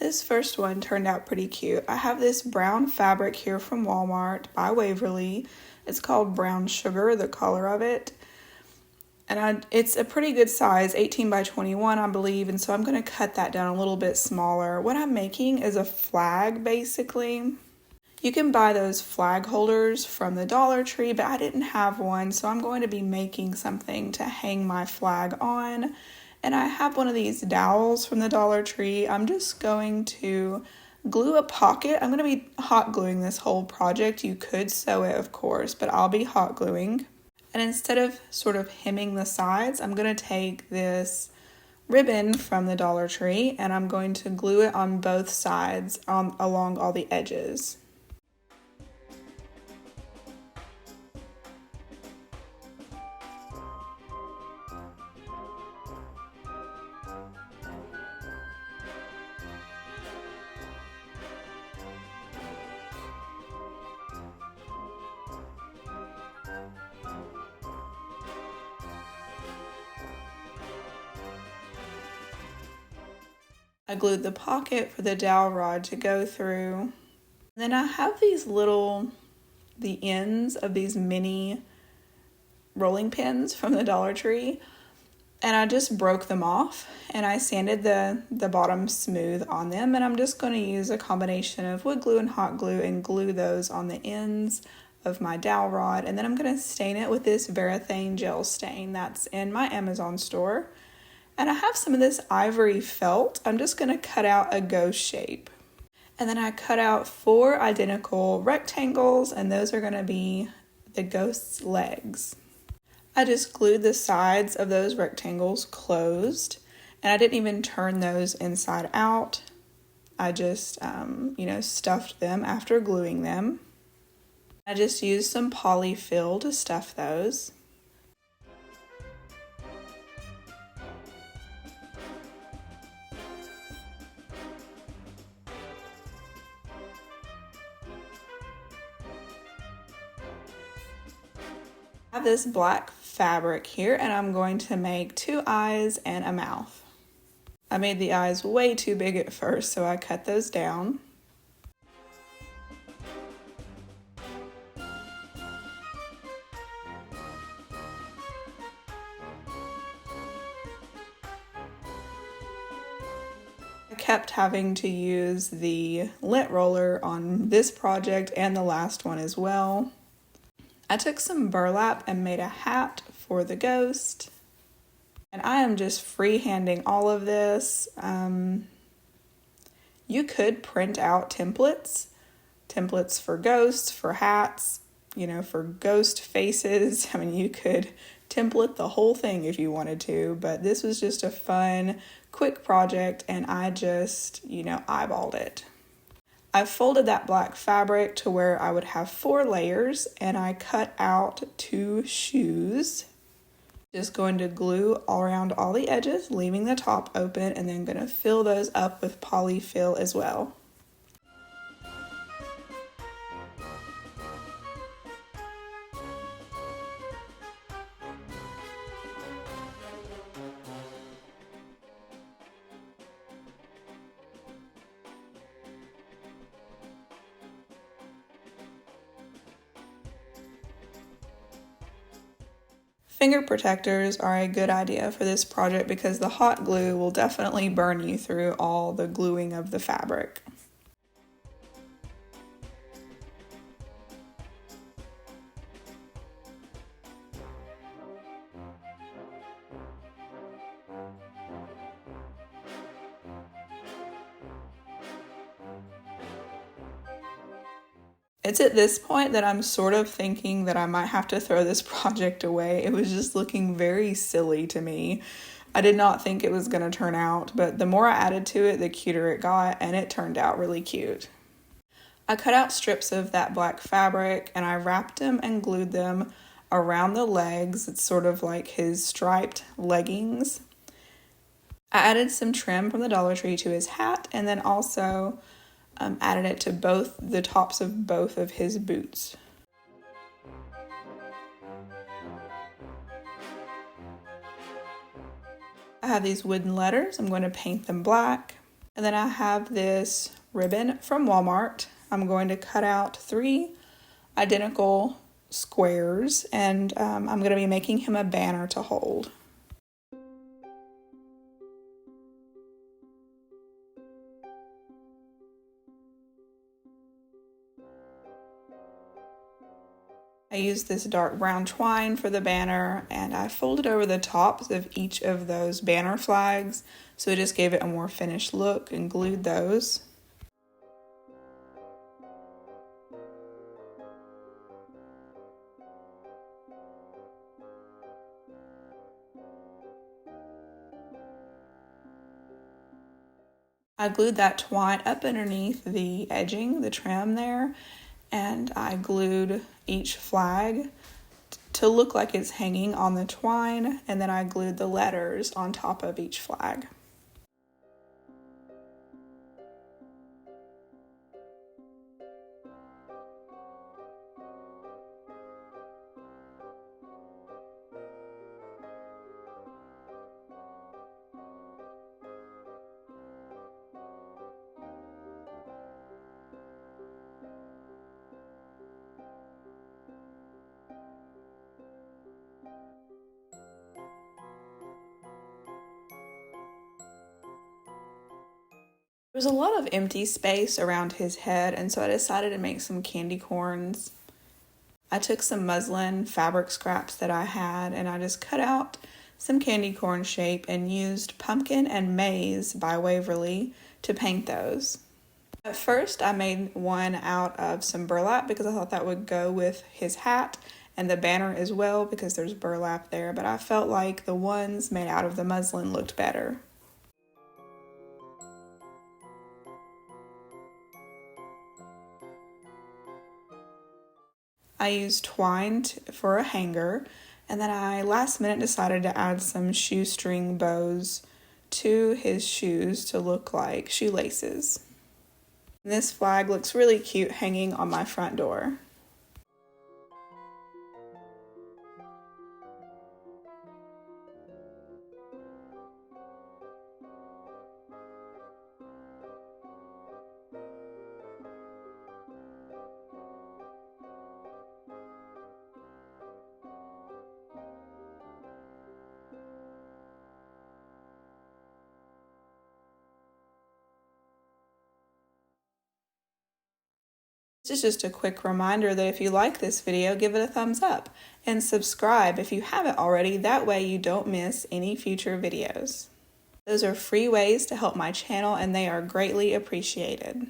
This first one turned out pretty cute. I have this brown fabric here from Walmart by Waverly. It's called Brown Sugar, the color of it. And it's a pretty good size, 18 by 21, I believe, and so I'm going to cut that down a little bit smaller. What I'm making is a flag, basically. You can buy those flag holders from the Dollar Tree, but I didn't have one, so I'm going to be making something to hang my flag on. And I have one of these dowels from the Dollar Tree. I'm just going to glue a pocket. I'm going to be hot gluing this whole project. You could sew it, of course, but I'll be hot gluing. And instead of sort of hemming the sides, I'm going to take this ribbon from the Dollar Tree and I'm going to glue it on both sides along all the edges. I glued the pocket for the dowel rod to go through. Then I have the ends of these mini rolling pins from the Dollar Tree, and I just broke them off and I sanded the bottom smooth on them, and I'm just going to use a combination of wood glue and hot glue and glue those on the ends of my dowel rod, and then I'm going to stain it with this Varathane gel stain that's in my Amazon store. And I have some of this ivory felt. I'm just going to cut out a ghost shape. And then I cut out 4 identical rectangles, and those are going to be the ghost's legs. I just glued the sides of those rectangles closed, and I didn't even turn those inside out. I just, stuffed them after gluing them. I just used some polyfill to stuff those. I have this black fabric here and I'm going to make 2 eyes and a mouth. I made the eyes way too big at first, so I cut those down. I kept having to use the lint roller on this project and the last one as well. I took some burlap and made a hat for the ghost. And I am just freehanding all of this. You could print out templates for ghosts, for hats, for ghost faces. I mean, you could template the whole thing if you wanted to, but this was just a fun, quick project, and I just, eyeballed it. I folded that black fabric to where I would have 4 layers, and I cut out 2 shoes. Just going to glue all around all the edges, leaving the top open, and then going to fill those up with polyfill as well. Finger protectors are a good idea for this project because the hot glue will definitely burn you through all the gluing of the fabric. It's at this point that I'm sort of thinking that I might have to throw this project away. It was just looking very silly to me. I did not think it was going to turn out, but the more I added to it, the cuter it got, and it turned out really cute. I cut out strips of that black fabric and I wrapped them and glued them around the legs. It's sort of like his striped leggings. I added some trim from the Dollar Tree to his hat, and then also added it to both the tops of both of his boots. I have these wooden letters. I'm going to paint them black. And then I have this ribbon from Walmart. I'm going to cut out 3 identical squares, and I'm going to be making him a banner to hold. I used this dark brown twine for the banner, and I folded over the tops of each of those banner flags, so it just gave it a more finished look, and glued those. I glued that twine up underneath the edging, the trim there, and I glued each flag to look like it's hanging on the twine, and then I glued the letters on top of each flag. There's a lot of empty space around his head, and so I decided to make some candy corns. I took some muslin fabric scraps that I had, and I just cut out some candy corn shape and used Pumpkin and Maize by Waverly to paint those. At first, I made one out of some burlap because I thought that would go with his hat and the banner as well because there's burlap there, but I felt like the ones made out of the muslin looked better. I used twine for a hanger, and then I last minute decided to add some shoestring bows to his shoes to look like shoelaces. And this flag looks really cute hanging on my front door. This is just a quick reminder that if you like this video, give it a thumbs up and subscribe if you haven't already. That way you don't miss any future videos. Those are free ways to help my channel, and they are greatly appreciated.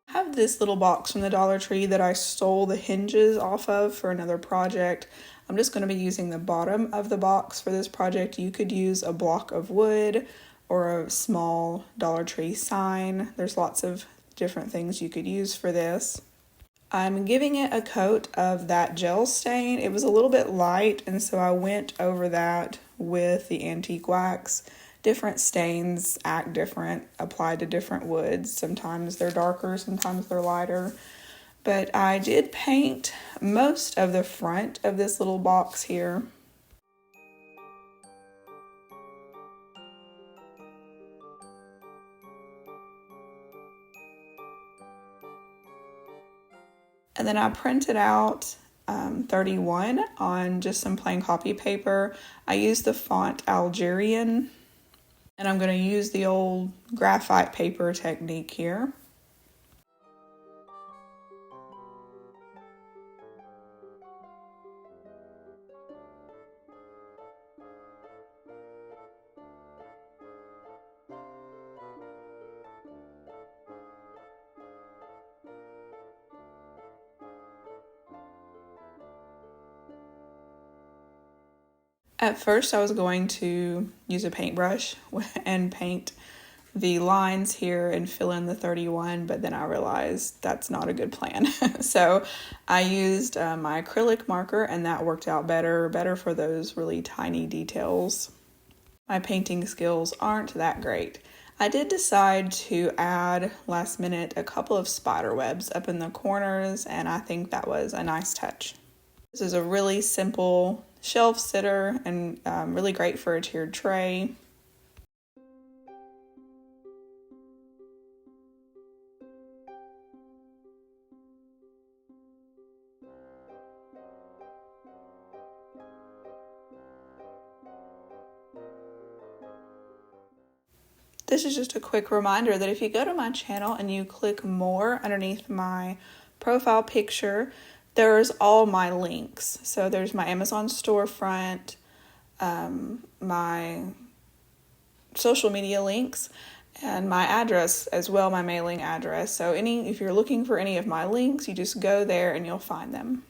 I have this little box from the Dollar Tree that I stole the hinges off of for another project. I'm just going to be using the bottom of the box for this project. You could use a block of wood or a small Dollar Tree sign. There's lots of different things you could use for this. I'm giving it a coat of that gel stain. It was a little bit light, and so I went over that with the antique wax. Different stains act different, applied to different woods. Sometimes they're darker, sometimes they're lighter. But I did paint most of the front of this little box here. And then I printed out 31 on just some plain copy paper. I used the font Algerian, and I'm going to use the old graphite paper technique here. At first, I was going to use a paintbrush and paint the lines here and fill in the 31, but then I realized that's not a good plan. So I used my acrylic marker, and that worked out better for those really tiny details. My painting skills aren't that great. I did decide to add last minute a couple of spider webs up in the corners, and I think that was a nice touch. This is a really simple shelf sitter and really great for a tiered tray. This is just a quick reminder that if you go to my channel and you click more underneath my profile picture, there's all my links. So there's my Amazon storefront, my social media links, and my address as well, my mailing address. So if you're looking for any of my links, you just go there and you'll find them.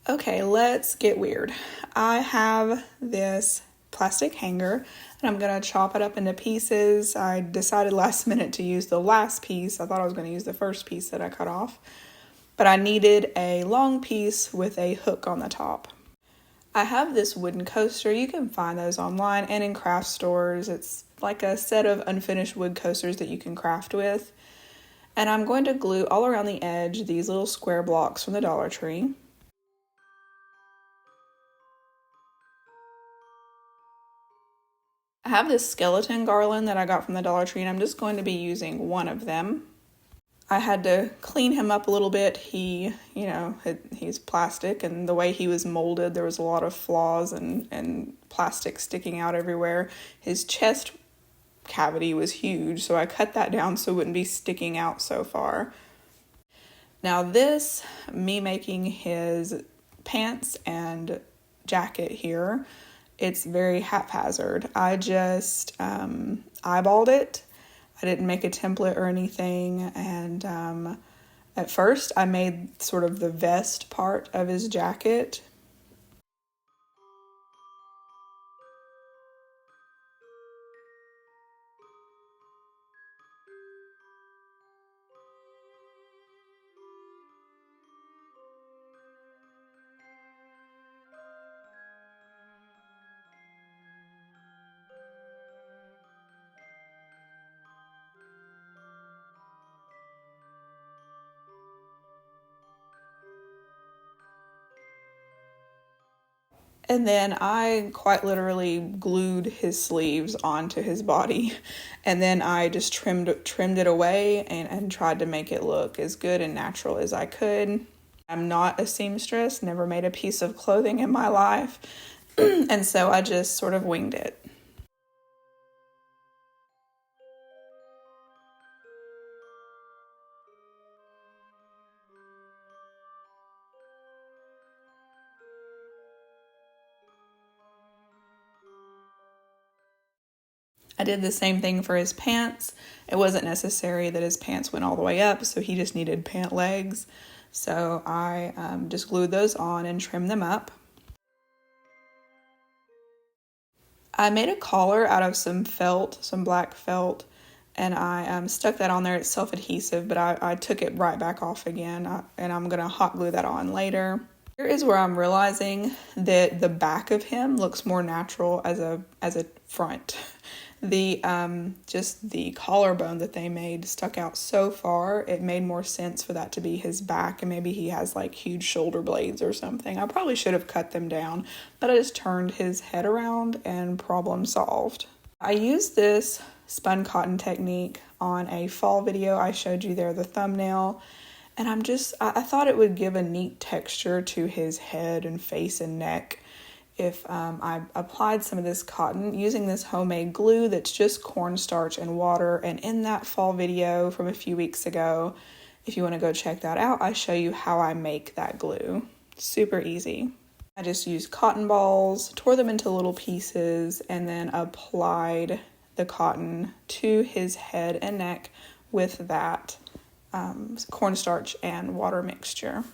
Okay, let's get weird. I have this plastic hanger and I'm gonna chop it up into pieces. I decided last minute to use the last piece. I thought I was gonna use the first piece that I cut off, but I needed a long piece with a hook on the top. I have this wooden coaster. You can find those online and in craft stores. It's like a set of unfinished wood coasters that you can craft with. And I'm going to glue all around the edge these little square blocks from the Dollar Tree. I have this skeleton garland that I got from the Dollar Tree, and I'm just going to be using one of them. I had to clean him up a little bit. He's plastic, and the way he was molded, there was a lot of flaws and plastic sticking out everywhere. His chest cavity was huge, so I cut that down so it wouldn't be sticking out so far. Now this, me making his pants and jacket here, it's very haphazard. I just eyeballed it. I didn't make a template or anything, and at first I made sort of the vest part of his jacket. And then I quite literally glued his sleeves onto his body. And then I just trimmed it away and tried to make it look as good and natural as I could. I'm not a seamstress, never made a piece of clothing in my life. And so I just sort of winged it. I did the same thing for his pants. It wasn't necessary that his pants went all the way up, so he just needed pant legs. So I just glued those on and trimmed them up. I made a collar out of some felt, some black felt, and I stuck that on there. It's self-adhesive, but I took it right back off again, and I'm going to hot glue that on later. Here is where I'm realizing that the back of him looks more natural as a front. Just the collarbone that they made stuck out so far, it made more sense for that to be his back, and maybe he has like huge shoulder blades or something. I probably should have cut them down, but I just turned his head around and problem solved. I used this spun cotton technique on a fall video I showed you there, the thumbnail, and I thought it would give a neat texture to his head and face and neck if I applied some of this cotton using this homemade glue that's just cornstarch and water. And in that fall video from a few weeks ago, if you want to go check that out, I show you how I make that glue. Super easy. I just used cotton balls, tore them into little pieces, and then applied the cotton to his head and neck with that cornstarch and water mixture.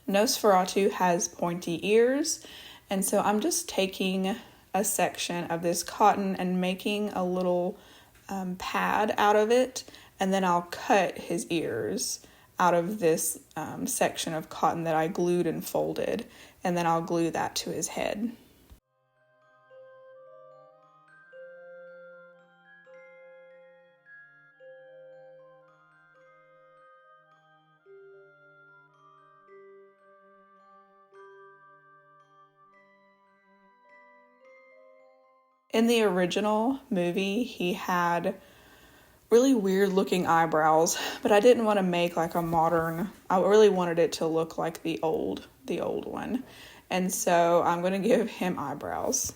Nosferatu has pointy ears, and so I'm just taking a section of this cotton and making a little pad out of it, and then I'll cut his ears out of this section of cotton that I glued and folded, and then I'll glue that to his head. In the original movie, he had really weird looking eyebrows, but I didn't want to make like a modern, I really wanted it to look like the old one. And so I'm going to give him eyebrows.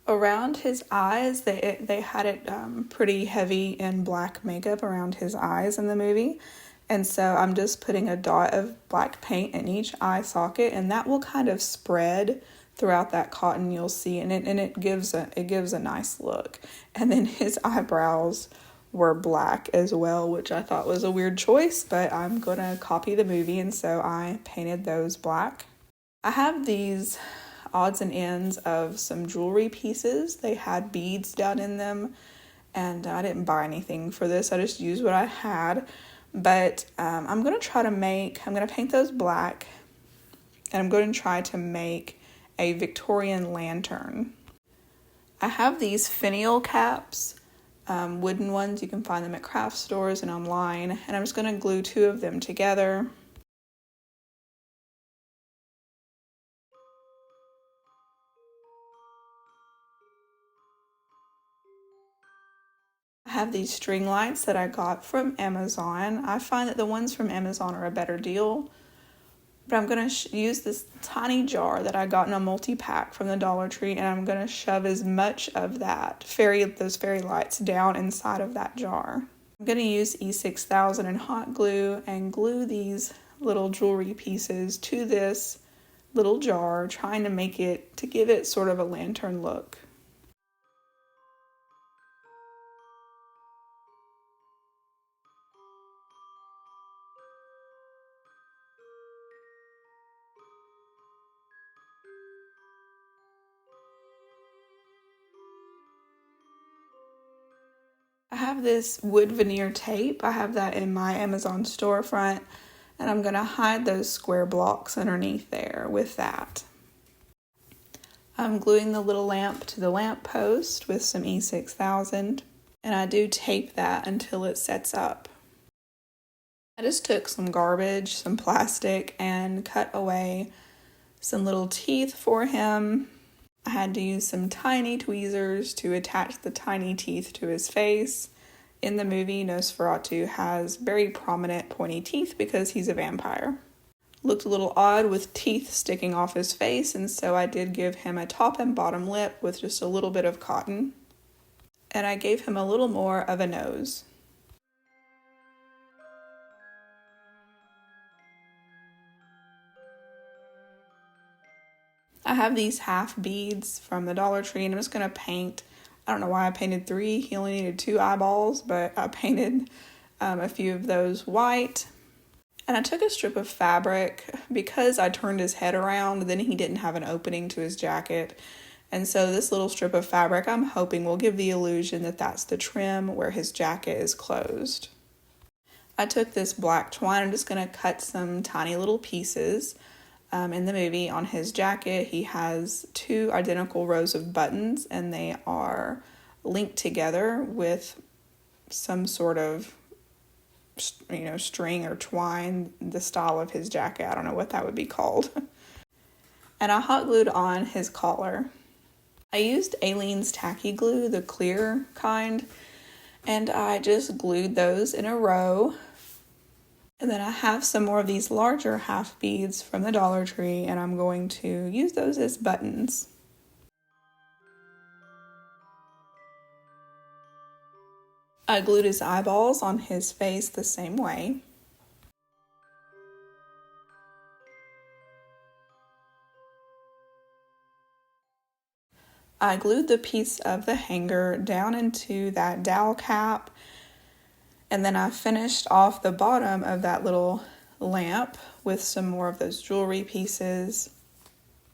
Around his eyes, they had it pretty heavy in black makeup around his eyes in the movie. And so I'm just putting a dot of black paint in each eye socket, and that will kind of spread throughout that cotton, you'll see, and it gives a nice look. And then his eyebrows were black as well, which I thought was a weird choice, but I'm gonna copy the movie, and so I painted those black. I have these odds and ends of some jewelry pieces. They had beads down in them, and I didn't buy anything for this. I just used what I had. But I'm going to paint those black, and I'm going to try to make a Victorian lantern. I have these finial caps, wooden ones. You can find them at craft stores and online, and I'm just going to glue 2 of them together. I have these string lights that I got from Amazon. I find that the ones from Amazon are a better deal. But I'm going to use this tiny jar that I got in a multi-pack from the Dollar Tree, and I'm going to shove as much of those fairy lights down inside of that jar. I'm going to use E6000 and hot glue and glue these little jewelry pieces to this little jar, trying to give it sort of a lantern look. I have this wood veneer tape. I have that in my Amazon storefront, and I'm going to hide those square blocks underneath there with that. I'm gluing the little lamp to the lamp post with some E6000, and I do tape that until it sets up. I just took some garbage, some plastic, and cut away some little teeth for him. I had to use some tiny tweezers to attach the tiny teeth to his face. In the movie, Nosferatu has very prominent pointy teeth because he's a vampire. Looked a little odd with teeth sticking off his face, and so I did give him a top and bottom lip with just a little bit of cotton. And I gave him a little more of a nose. I have these half beads from the Dollar Tree, and I'm just going to paint. I don't know why I painted 3. He only needed 2 eyeballs, but I painted a few of those white. And I took a strip of fabric because I turned his head around, then he didn't have an opening to his jacket. And so this little strip of fabric, I'm hoping, will give the illusion that that's the trim where his jacket is closed. I took this black twine. I'm just going to cut some tiny little pieces. In the movie, on his jacket, he has 2 identical rows of buttons, and they are linked together with some sort of, string or twine, the style of his jacket. I don't know what that would be called. And I hot glued on his collar. I used Aleene's tacky glue, the clear kind, and I just glued those in a row. And then I have some more of these larger half beads from the Dollar Tree, and I'm going to use those as buttons. I glued his eyeballs on his face the same way. I glued the piece of the hanger down into that dowel cap, and then I finished off the bottom of that little lamp with some more of those jewelry pieces.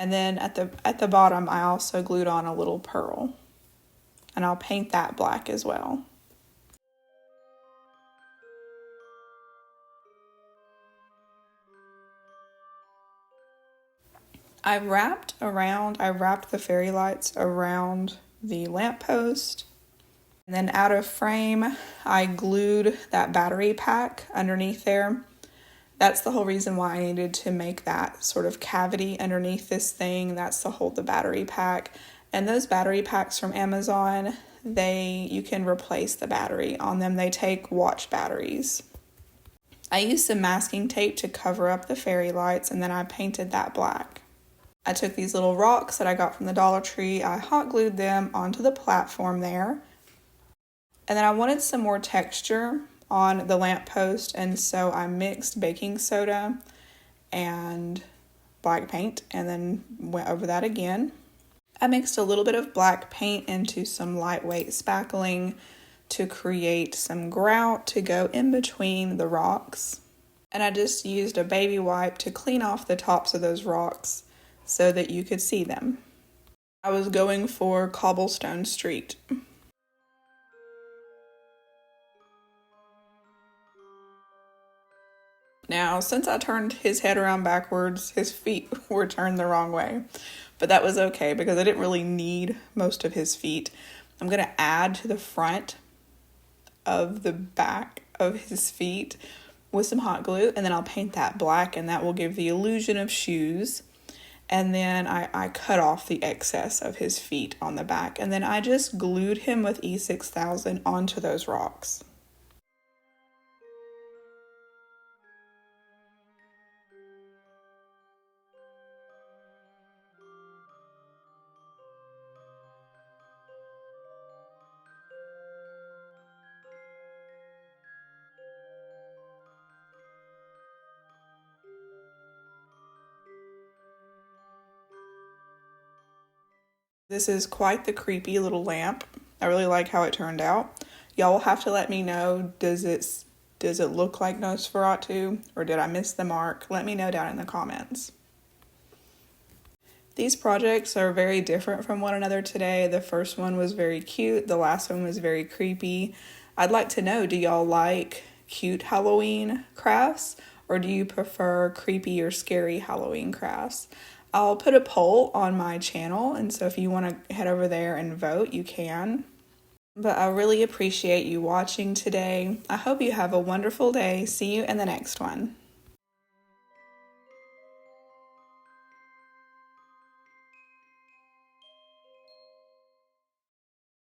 And then at the bottom, I also glued on a little pearl. And I'll paint that black as well. I wrapped the fairy lights around the lamppost. And then out of frame, I glued that battery pack underneath there. That's the whole reason why I needed to make that sort of cavity underneath this thing. That's to hold the battery pack. And those battery packs from Amazon, you can replace the battery on them. They take watch batteries. I used some masking tape to cover up the fairy lights, and then I painted that black. I took these little rocks that I got from the Dollar Tree, I hot glued them onto the platform there. And then I wanted some more texture on the lamppost, and so I mixed baking soda and black paint and then went over that again. I mixed a little bit of black paint into some lightweight spackling to create some grout to go in between the rocks. And I just used a baby wipe to clean off the tops of those rocks so that you could see them. I was going for cobblestone street. Now, since I turned his head around backwards, his feet were turned the wrong way. But that was okay because I didn't really need most of his feet. I'm going to add to the front of the back of his feet with some hot glue, and then I'll paint that black, and that will give the illusion of shoes. And then I cut off the excess of his feet on the back, and then I just glued him with E6000 onto those rocks. This is quite the creepy little lamp. I really like how it turned out. Y'all will have to let me know, does it look like Nosferatu, or did I miss the mark? Let me know down in the comments. These projects are very different from one another today. The first one was very cute. The last one was very creepy. I'd like to know, do y'all like cute Halloween crafts, or do you prefer creepy or scary Halloween crafts? I'll put a poll on my channel, and so if you want to head over there and vote, you can. But I really appreciate you watching today. I hope you have a wonderful day. See you in the next one.